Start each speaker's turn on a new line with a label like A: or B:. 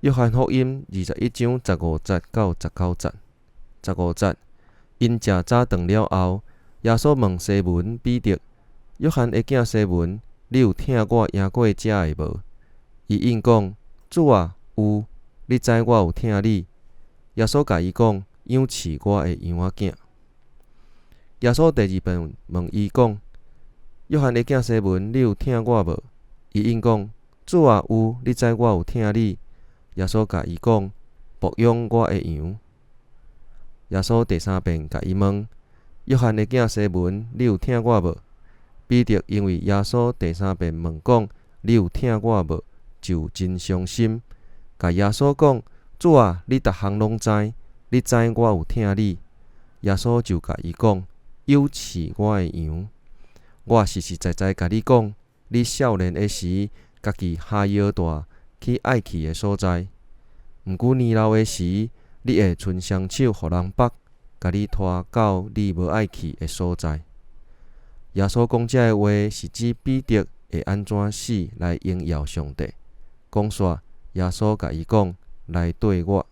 A: 约翰福音21章15节到19节。15节，因食早顿了后，耶稣问西门彼得：约翰的囝西门，你有听我赢过食的无？伊应讲：主啊，有，你知我有听你。耶稣甲伊讲：养饲我的羊仔囝。耶稣第二遍问伊讲：约翰的囝西门，你有听我无？伊应讲：主啊，有，你知我有听你。耶稣甲伊讲：牧养我的羊。耶稣第三遍甲伊问：约翰的囝西门，你有听我无？彼得因为耶稣第三遍问讲：你有听我无？就真伤心，甲耶稣讲：主啊，你逐项拢知，你知我有听你。耶稣就甲伊讲：养饲我的羊。我实实在在甲你讲，你少年的时，家己下腰大去爱去的所在。毋过年老的时，你会伸双手互人绑，甲你拖到你无爱去的所在。耶稣讲这个话，是指彼得会安怎死来荣耀上帝。讲煞，耶稣甲伊讲：来对我。